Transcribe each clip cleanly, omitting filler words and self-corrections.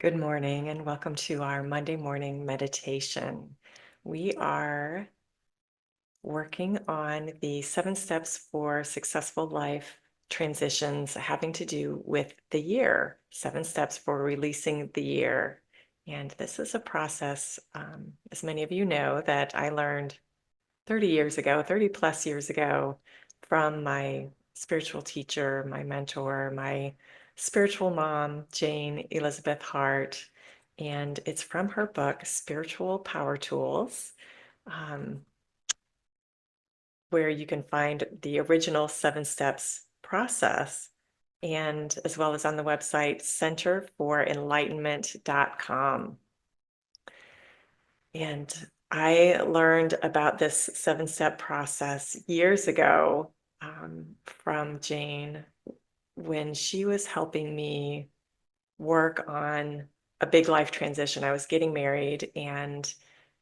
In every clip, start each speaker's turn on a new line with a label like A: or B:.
A: Good morning and welcome to our Monday morning meditation. We are working on the 7 steps for successful life transitions having to do with the year, 7 steps for releasing the year. And this is a process, as many of you know, that I learned 30 years ago, 30 plus years ago, from my spiritual teacher, my mentor, my spiritual mom, Jane Elizabeth Hart. And it's from her book, Spiritual Power Tools, um, where you can find the original 7 steps process, and as well as on the website centerforenlightenment.com. And I learned about this 7 step process years ago from Jane when she was helping me work on a big life transition. I was getting married, and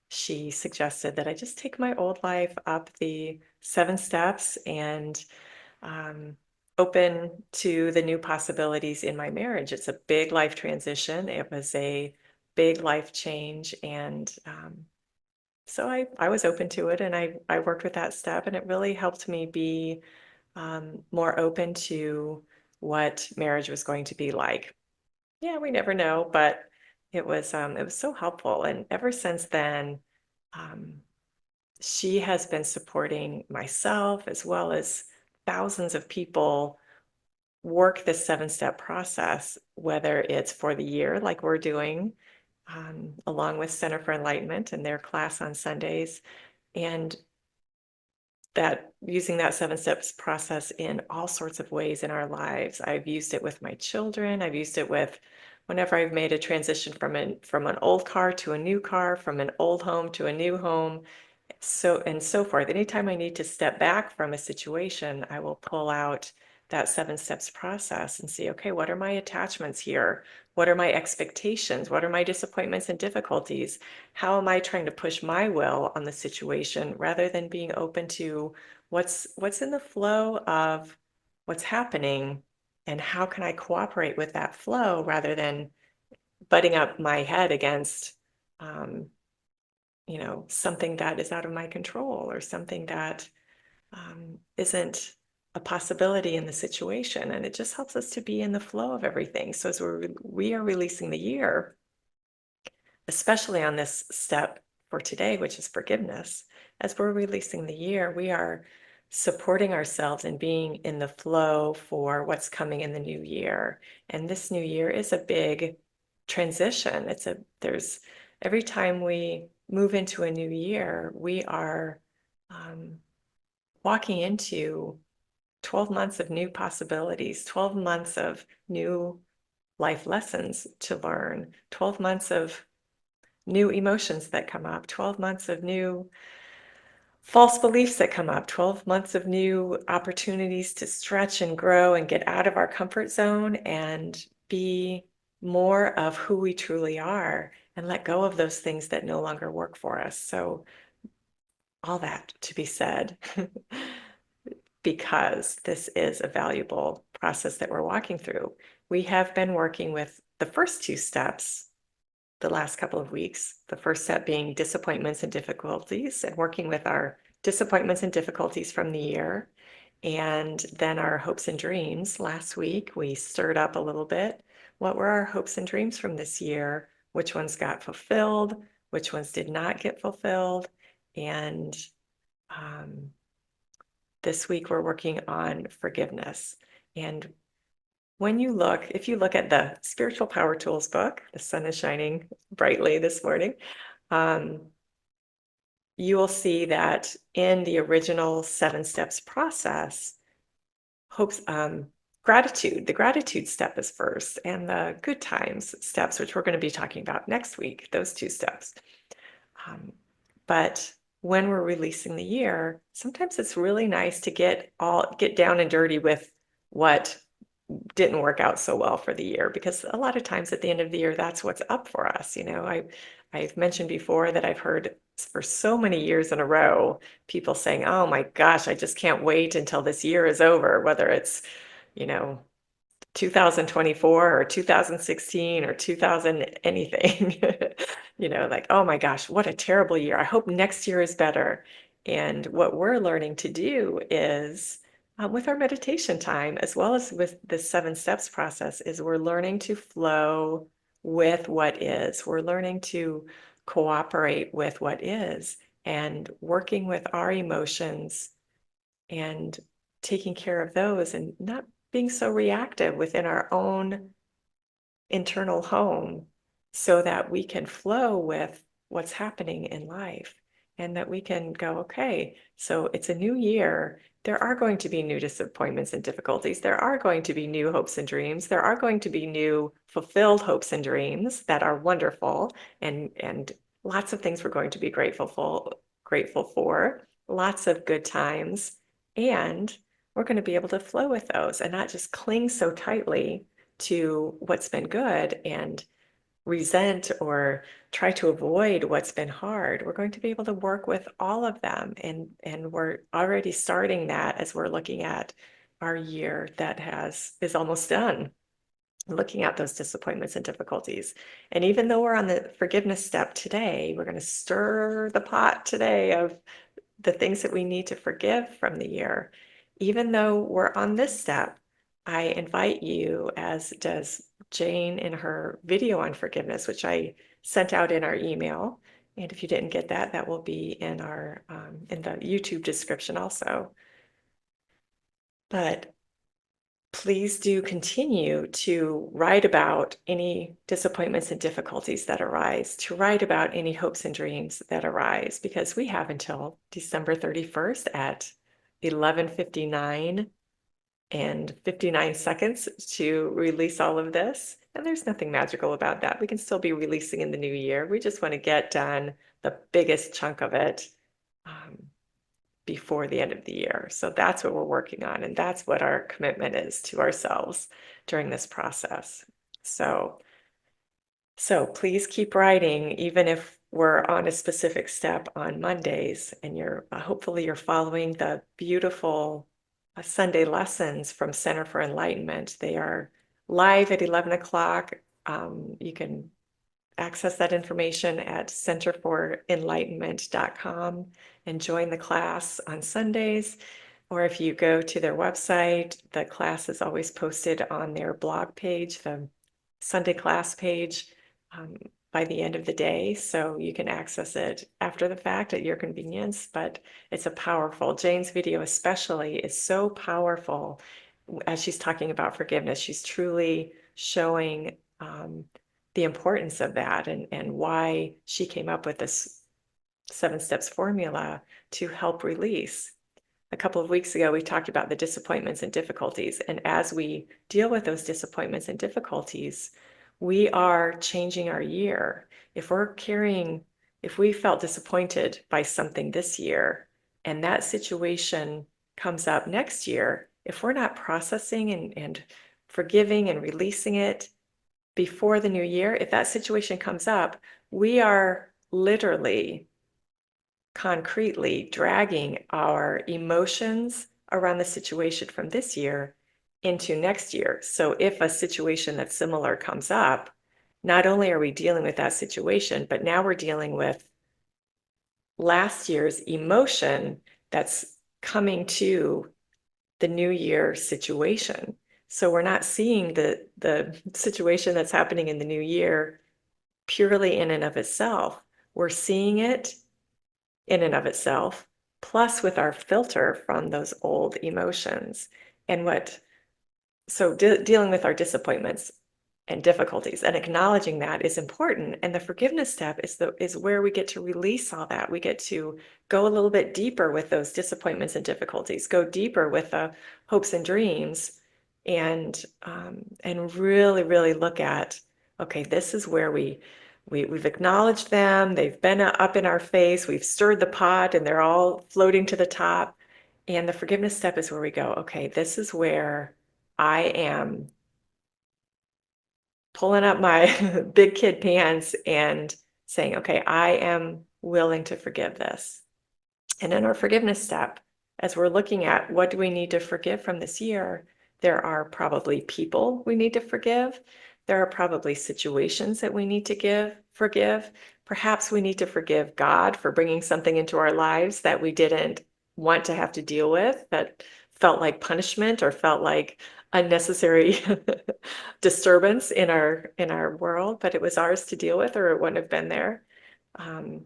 A: she suggested that I just take my old life up the 7 steps and um, open to the new possibilities in my marriage. It's a big life transition. It was a big life change, and so I was open to it, and I worked with that step, and it really helped me be more open to what marriage was going to be like. Yeah, we never know, but it was so helpful. And ever since then, um, she has been supporting myself as well as thousands of people work this 7 step process, whether it's for the year, like we're doing, along with Center for Enlightenment and their class on Sundays, and that using that 7 steps process in all sorts of ways in our lives. I've used it with my children. I've used it with whenever I've made a transition from an old car to a new car, from an old home to a new home, so and so forth. Anytime I need to step back from a situation, I will pull out that 7 steps process and see, okay, what are my attachments here? What are my expectations? What are my disappointments and difficulties? How am I trying to push my will on the situation rather than being open to what's in the flow of what's happening, and how can I cooperate with that flow rather than butting up my head against um, something that is out of my control, or something that isn't a possibility in the situation. And it just helps us to be in the flow of everything. So as we are releasing the year, especially on this step for today, which is forgiveness, as we're releasing the year, we are supporting ourselves and being in the flow for what's coming in the new year. And this new year is a big transition. There's every time we move into a new year, we are um, walking into 12 months of new possibilities, 12 months of new life lessons to learn, 12 months of new emotions that come up, 12 months of new false beliefs that come up, 12 months of new opportunities to stretch and grow and get out of our comfort zone and be more of who we truly are, and let go of those things that no longer work for us. So, all that to be said, because this is a valuable process that we're walking through. We have been working with the first 2 steps the last couple of weeks. The first step being disappointments and difficulties, and working with our disappointments and difficulties from the year. And then our hopes and dreams. Last week, we stirred up a little bit. What were our hopes and dreams from this year? Which ones got fulfilled? Which ones did not get fulfilled? And um, this week, we're working on forgiveness. And if you look at the Spiritual Power Tools book, the sun is shining brightly this morning, um, you will see that in the original 7 steps process, hopes, the gratitude step is first, and the good times steps, which we're going to be talking about next week, those 2 steps. But when we're releasing the year, sometimes it's really nice to get down and dirty with what didn't work out so well for the year, because a lot of times at the end of the year, that's what's up for us. I've mentioned before that I've heard for so many years in a row people saying, oh my gosh, I just can't wait until this year is over, whether it's you know 2024 or 2016 or 2000 anything. Like, oh my gosh, what a terrible year. I hope next year is better. And what we're learning to do is with our meditation time, as well as with the 7 steps process, is we're learning to flow with what is. We're learning to cooperate with what is and working with our emotions and taking care of those and not being so reactive within our own internal home so that we can flow with what's happening in life and that we can go, okay, so it's a new year. There are going to be new disappointments and difficulties. There are going to be new hopes and dreams. There are going to be new fulfilled hopes and dreams that are wonderful and lots of things we're going to be grateful for, lots of good times. And we're going to be able to flow with those and not just cling so tightly to what's been good and resent or try to avoid what's been hard. We're going to be able to work with all of them. And we're already starting that as we're looking at our year that is almost done, looking at those disappointments and difficulties. And even though we're on the forgiveness step today, we're going to stir the pot today of the things that we need to forgive from the year. Even though we're on this step, I invite you, as does Jane in her video on forgiveness, which I sent out in our email. And if you didn't get that, that will be in our in the YouTube description also. But please do continue to write about any disappointments and difficulties that arise, to write about any hopes and dreams that arise, because we have until December 31st at 11:59 and 59 seconds to release all of this. And there's nothing magical about that. We can still be releasing in the new year. We just want to get done the biggest chunk of it before the end of the year. So that's what we're working on. And that's what our commitment is to ourselves during this process. So please keep writing, even if we're on a specific step on Mondays and you're hopefully you're following the beautiful Sunday lessons from Center for Enlightenment. They are live at 11 o'clock. You can access that information at centerforenlightenment.com and join the class on Sundays. Or if you go to their website, the class is always posted on their blog page, the Sunday class page, by the end of the day. So you can access it after the fact at your convenience, but it's a powerful, Jane's video especially is so powerful as she's talking about forgiveness. She's truly showing the importance of that and why she came up with this 7 steps formula to help release. A couple of weeks ago, we talked about the disappointments and difficulties. And as we deal with those disappointments and difficulties, we are changing our year. If we felt disappointed by something this year and that situation comes up next year, if we're not processing and forgiving and releasing it before the new year, if that situation comes up, we are literally concretely dragging our emotions around the situation from this year into next year. So if a situation that's similar comes up, not only are we dealing with that situation, but now we're dealing with last year's emotion that's coming to the new year situation. So we're not seeing the situation that's happening in the new year purely in and of itself. We're seeing it in and of itself, plus with our filter from those old emotions. And dealing with our disappointments and difficulties and acknowledging that is important. And the forgiveness step is where we get to release all that. We get to go a little bit deeper with those disappointments and difficulties, go deeper with the hopes and dreams, and really, really look at, okay, this is where we've acknowledged them. They've been up in our face. We've stirred the pot and they're all floating to the top. And the forgiveness step is where we go, okay, this is where I am pulling up my big kid pants and saying, okay, I am willing to forgive this. And in our forgiveness step, as we're looking at what do we need to forgive from this year, There are probably people we need to forgive. There are probably situations that we need to forgive. Perhaps we need to forgive God for bringing something into our lives that we didn't want to have to deal with, that felt like punishment or felt like unnecessary disturbance in our world, but it was ours to deal with, or it wouldn't have been there. Um,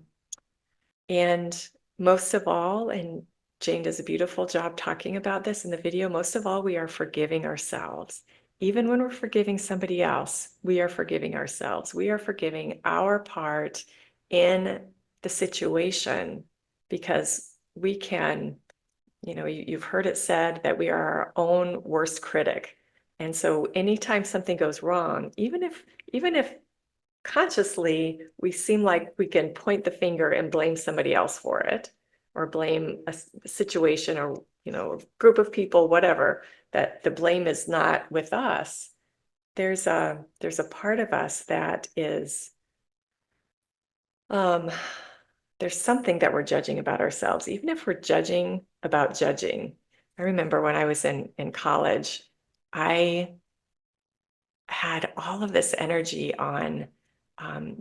A: and most of all, and Jane does a beautiful job talking about this in the video, most of all, we are forgiving ourselves. Even when we're forgiving somebody else, we are forgiving ourselves. We are forgiving our part in the situation because we can, you've heard it said that we are our own worst critic. And so anytime something goes wrong, even if consciously we seem like we can point the finger and blame somebody else for it, or blame a situation, or a group of people, whatever, that the blame is not with us. There's a part of us that is um there's something that we're judging about ourselves, even if we're judging about judging. I remember when I was in college, I had all of this energy on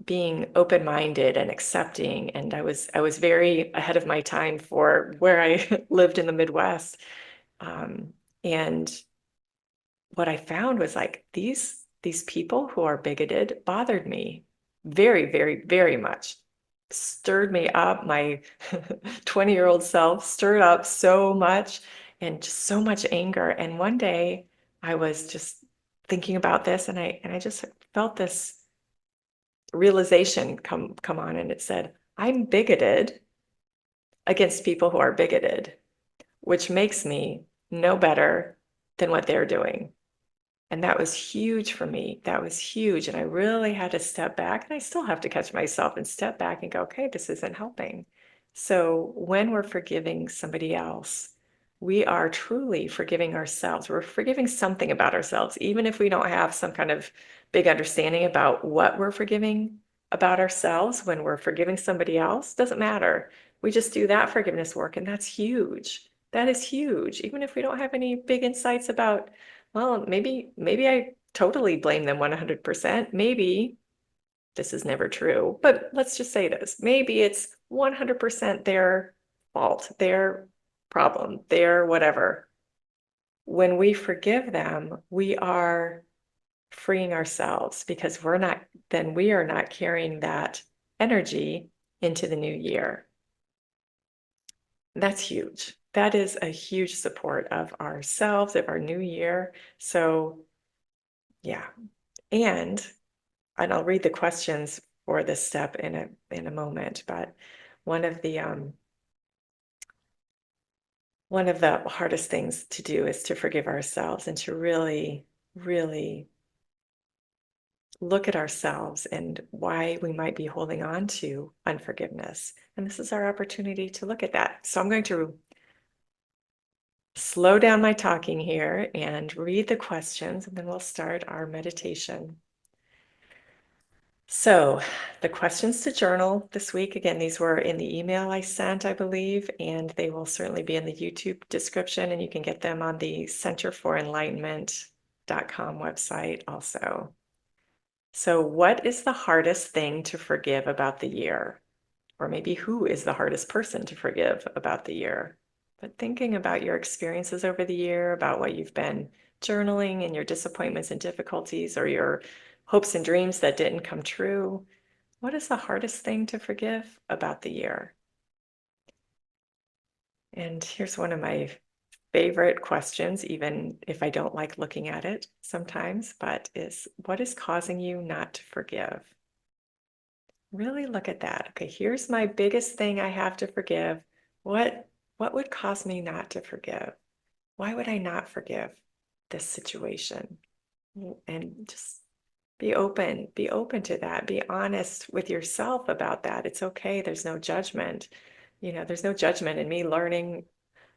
A: being open-minded and accepting, and I was very ahead of my time for where I lived in the Midwest. Um, and what I found was like these people who are bigoted bothered me very, very, very much. Stirred me up. My 20-year-old self stirred up so much, and just so much anger. And one day I was just thinking about this, and I just felt this realization come on, and it said, I'm bigoted against people who are bigoted, which makes me no better than what they're doing. And that was huge for me. That was huge. And I really had to step back, and I still have to catch myself and step back and go, okay, this isn't helping. So when we're forgiving somebody else, we are truly forgiving ourselves. We're forgiving something about ourselves, even if we don't have some kind of big understanding about what we're forgiving about ourselves. When we're forgiving somebody else, doesn't matter. We just do that forgiveness work, and that's huge. That is huge. Even if we don't have any big insights about, well, maybe I totally blame them 100%. Maybe this is never true, but let's just say this. Maybe it's 100% their fault, their problem, their whatever. When we forgive them, we are freeing ourselves, because we are not carrying that energy into the new year. That's huge. That is a huge support of ourselves, of our new year. So yeah. And I'll read the questions for this step in a moment, but one of the one of the hardest things to do is to forgive ourselves, and to really, really look at ourselves and why we might be holding on to unforgiveness. And this is our opportunity to look at that. So I'm going to slow down my talking here and read the questions, and then we'll start our meditation. So the questions to journal this week, again, these were in the email I sent, I believe, and they will certainly be in the YouTube description, and you can get them on the centerforenlightenment.com website also. So what is the hardest thing to forgive about the year? Or maybe who is the hardest person to forgive about the year? But thinking about your experiences over the year, about what you've been journaling, and your disappointments and difficulties, or your hopes and dreams that didn't come true. What is the hardest thing to forgive about the year? And here's one of my favorite questions, even if I don't like looking at it sometimes, but what is causing you not to forgive? Really look at that. Okay, here's my biggest thing I have to forgive. What what would cause me not to forgive? Why would I not forgive this situation? And just be open to that. Be honest with yourself about that. It's okay. There's no judgment. There's no judgment in me learning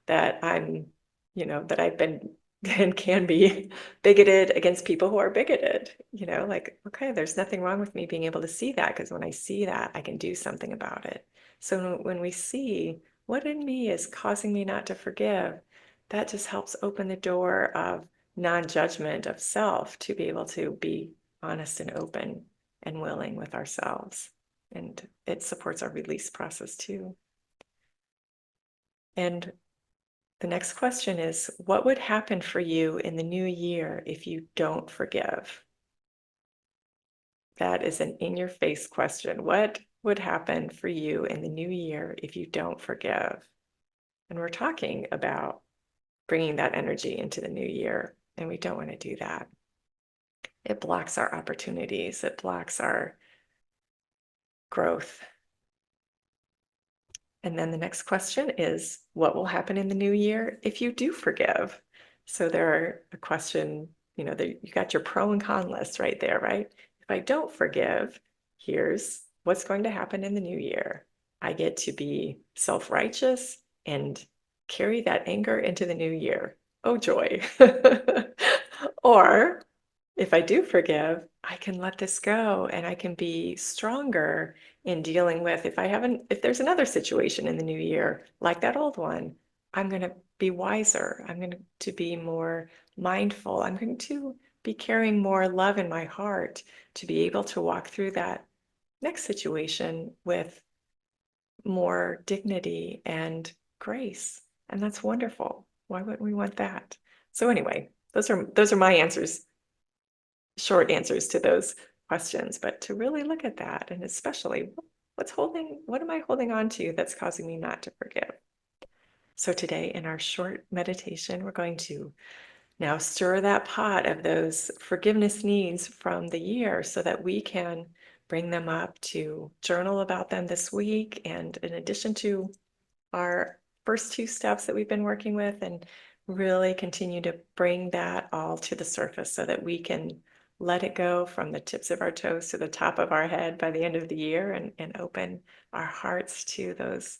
A: that that I've been and can be bigoted against people who are bigoted. Like, okay, there's nothing wrong with me being able to see that, because when I see that, I can do something about it. So when we see what in me is causing me not to forgive, that just helps open the door of non-judgment of self to be able to be honest and open and willing with ourselves. And it supports our release process too. And the next question is, what would happen for you in the new year if you don't forgive? That is an in-your-face question. What would happen for you in the new year if you don't forgive? And we're talking about bringing that energy into the new year, and we don't want to do that. It blocks our opportunities, it blocks our growth. And then the next question is, what will happen in the new year if you do forgive? So there are a question, you know, you got your pro and con list right there, right? If I don't forgive, here's what's going to happen in the new year. I get to be self-righteous and carry that anger into the new year. Oh, joy. Or if I do forgive, I can let this go and I can be stronger in dealing with if there's another situation in the new year like that old one, I'm going to be wiser. I'm going to be more mindful. I'm going to be carrying more love in my heart to be able to walk through that next situation with more dignity and grace. And that's wonderful. Why wouldn't we want that? So anyway, those are my answers, short answers to those questions, but to really look at that, and especially what am I holding on to that's causing me not to forgive? So today in our short meditation, we're going to now stir that pot of those forgiveness needs from the year so that we can bring them up to journal about them this week. And in addition to our first two steps that we've been working with, and really continue to bring that all to the surface so that we can let it go from the tips of our toes to the top of our head by the end of the year, and open our hearts to those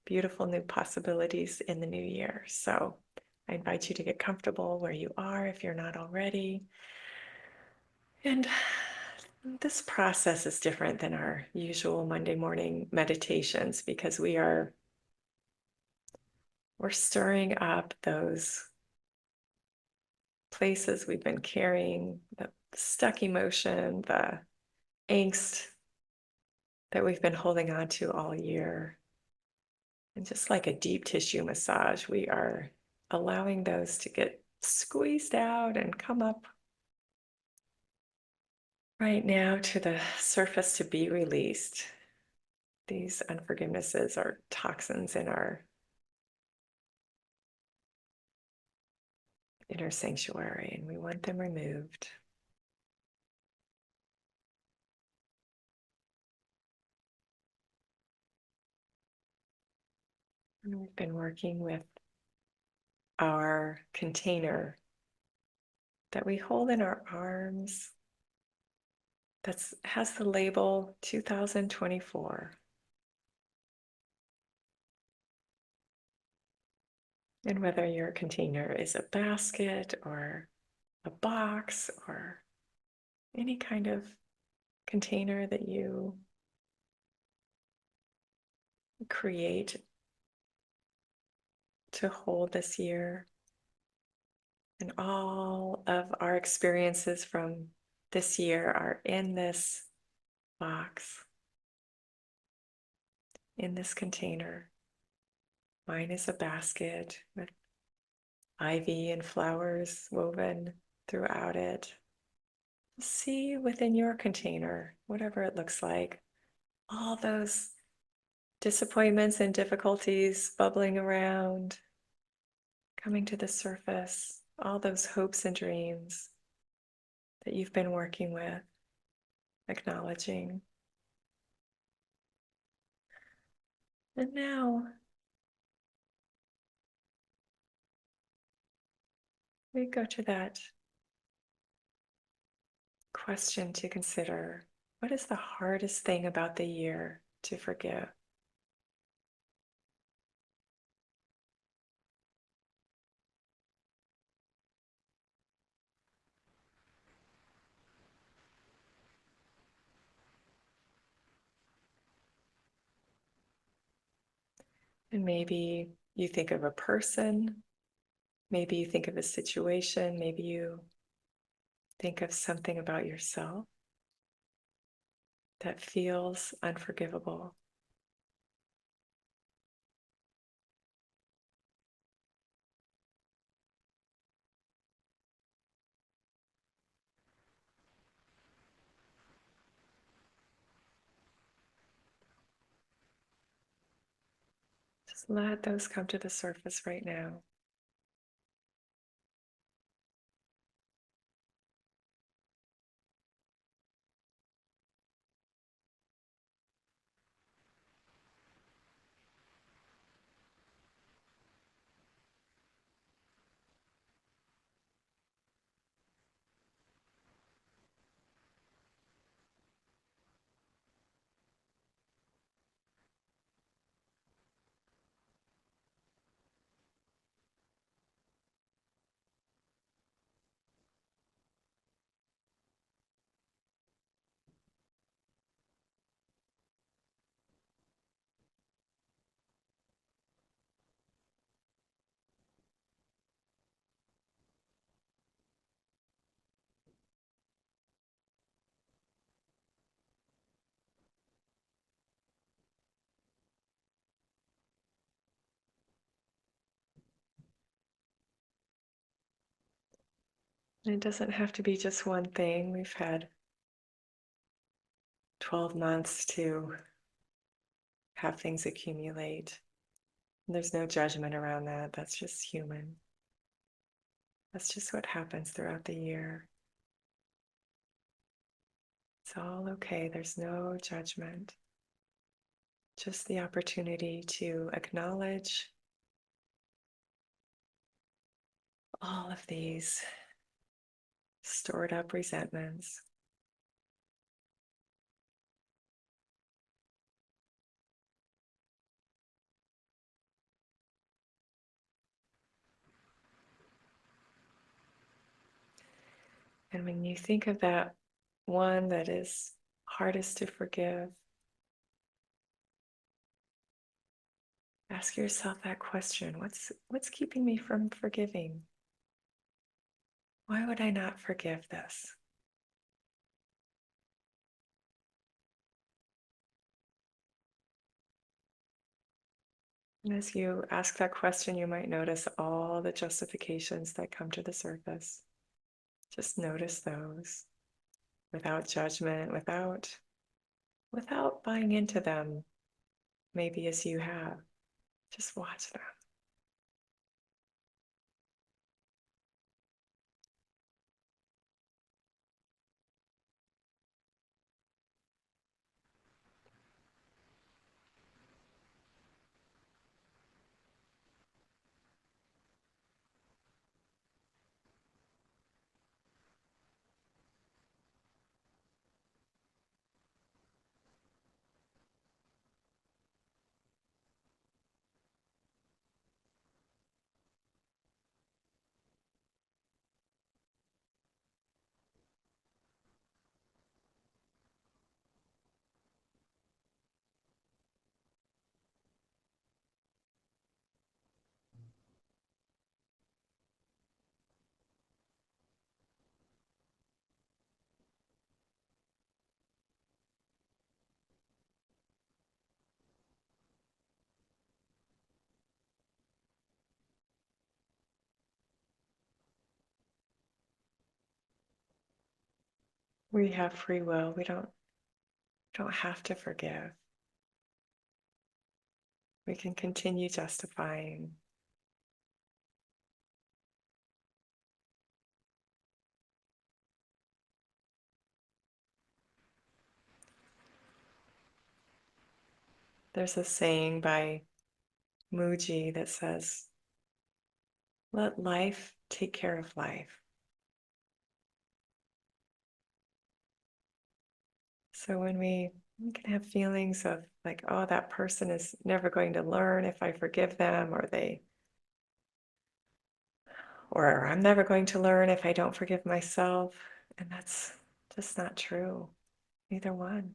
A: beautiful new possibilities in the new year. So I invite you to get comfortable where you are if you're not already. And this process is different than our usual Monday morning meditations because we're stirring up those places we've been carrying, the stuck emotion, the angst that we've been holding on to all year. And just like a deep tissue massage, we are allowing those to get squeezed out and come up right now to the surface to be released. These unforgivenesses are toxins in our inner sanctuary, and we want them removed. And we've been working with our container that we hold in our arms that has the label 2024. And whether your container is a basket or a box or any kind of container that you create to hold this year, and all of our experiences from this year are in this box, in this container. Mine is a basket with ivy and flowers woven throughout it. See within your container, whatever it looks like, all those disappointments and difficulties bubbling around, coming to the surface, all those hopes and dreams that you've been working with, acknowledging. And now we go to that question to consider. What is the hardest thing about the year to forgive? And maybe you think of a person Maybe you think of a situation, maybe you think of something about yourself that feels unforgivable. Just let those come to the surface right now. And it doesn't have to be just one thing. We've had 12 months to have things accumulate. And there's no judgment around that. That's just human. That's just what happens throughout the year. It's all okay. There's no judgment. Just the opportunity to acknowledge all of these stored up resentments. And when you think of that one that is hardest to forgive, ask yourself that question. What's keeping me from forgiving? Why would I not forgive this? And as you ask that question, you might notice all the justifications that come to the surface. Just notice those without judgment, without buying into them, maybe as you have. Just watch them. We have free will. We don't have to forgive. We can continue justifying. There's a saying by Muji that says, let life take care of life. So when we can have feelings of like, oh, that person is never going to learn if I forgive them, or I'm never going to learn if I don't forgive myself. And that's just not true. Neither one.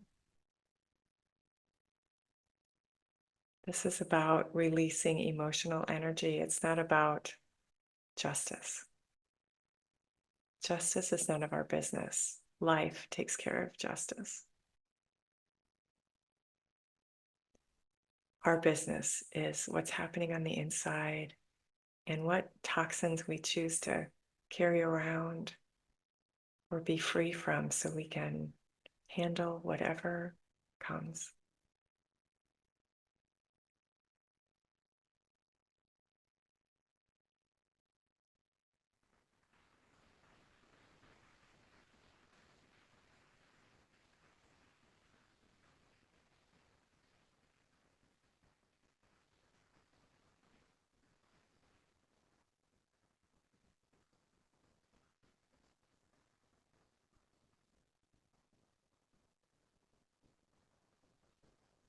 A: This is about releasing emotional energy. It's not about justice. Justice is none of our business. Life takes care of justice. Our business is what's happening on the inside and what toxins we choose to carry around or be free from so we can handle whatever comes.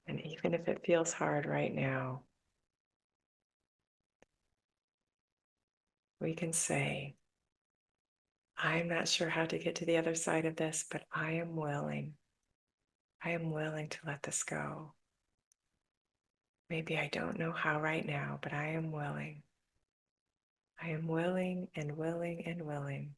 A: And even if it feels hard right now, we can say, I'm not sure how to get to the other side of this, but I am willing. I am willing to let this go. Maybe I don't know how right now, but I am willing. I am willing and willing and willing.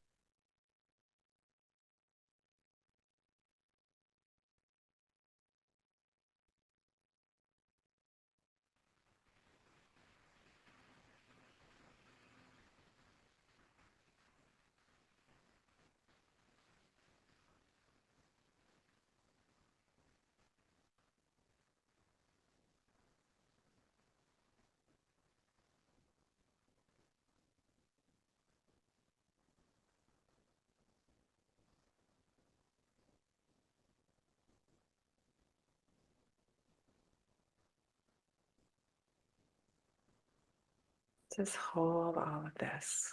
A: Just hold all of this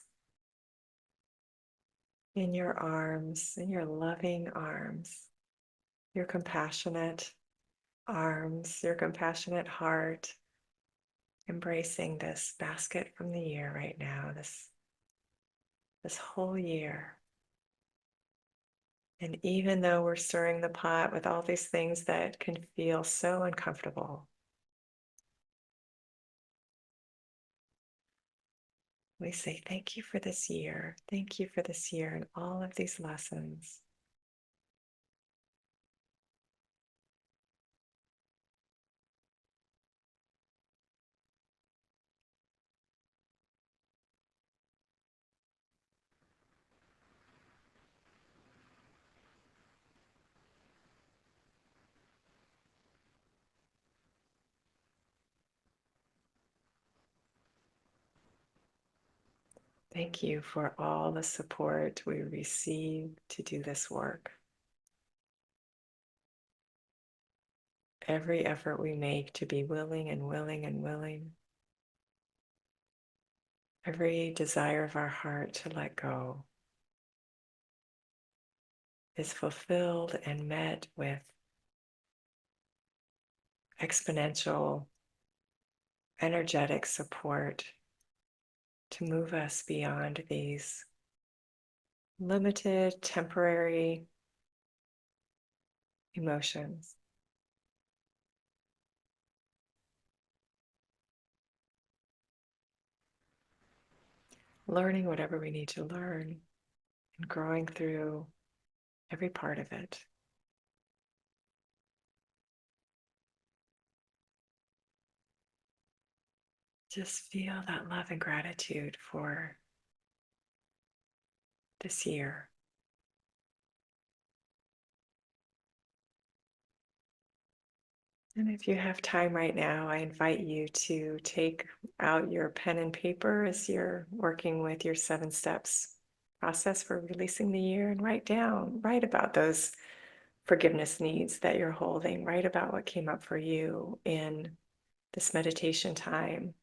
A: in your arms, in your loving arms, your compassionate arms, your compassionate heart, embracing this basket from the year right now, this whole year. And even though we're stirring the pot with all these things that can feel so uncomfortable, we say, thank you for this year. Thank you for this year and all of these lessons. Thank you for all the support we receive to do this work. Every effort we make to be willing and willing and willing. Every desire of our heart to let go is fulfilled and met with exponential, energetic support to move us beyond these limited, temporary emotions. Learning whatever we need to learn and growing through every part of it. Just feel that love and gratitude for this year. And if you have time right now, I invite you to take out your pen and paper as you're working with your 7 steps process for releasing the year and write about those forgiveness needs that you're holding, write about what came up for you in this meditation time,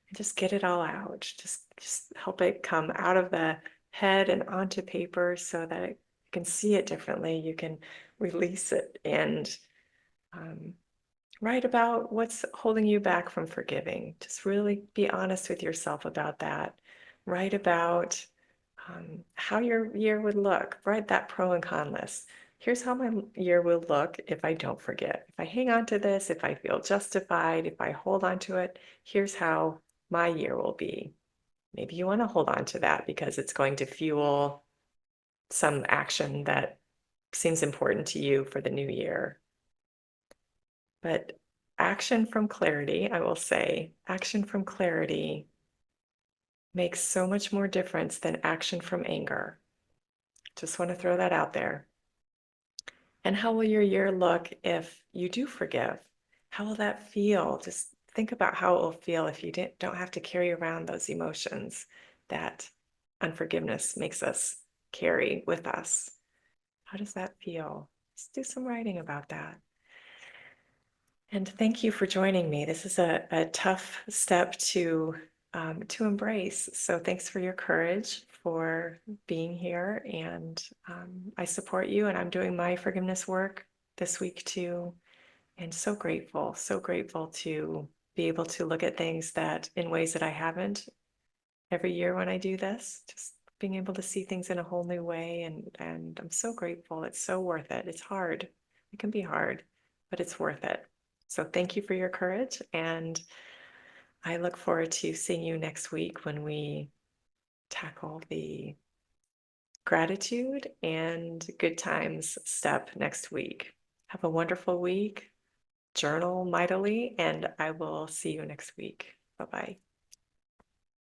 A: and just get it all out. Just help it come out of the head and onto paper so that you can see it differently. You can release it and write about what's holding you back from forgiving. Just really be honest with yourself about that. Write about how your year would look. Write that pro and con list. Here's how my year will look if I don't forget. If I hang on to this, if I feel justified, if I hold on to it, here's how my year will be. Maybe you want to hold on to that because it's going to fuel some action that seems important to you for the new year. But action from clarity, I will say, action from clarity makes so much more difference than action from anger. Just want to throw that out there. And how will your year look if you do forgive? How will that feel? Just think about how it will feel if you don't have to carry around those emotions that unforgiveness makes us carry with us. How does that feel? Let's do some writing about that. And thank you for joining me. This is a tough step to embrace. So thanks for your courage for being here. And I support you, and I'm doing my forgiveness work this week too. And so grateful to be able to look at things that in ways that I haven't every year when I do this, just being able to see things in a whole new way. And I'm so grateful. It's so worth it. It's hard. It can be hard, but it's worth it. So thank you for your courage. And I look forward to seeing you next week when we tackle the gratitude and good times step next week. Have a wonderful week. Journal mightily, and I will see you next week. Bye bye.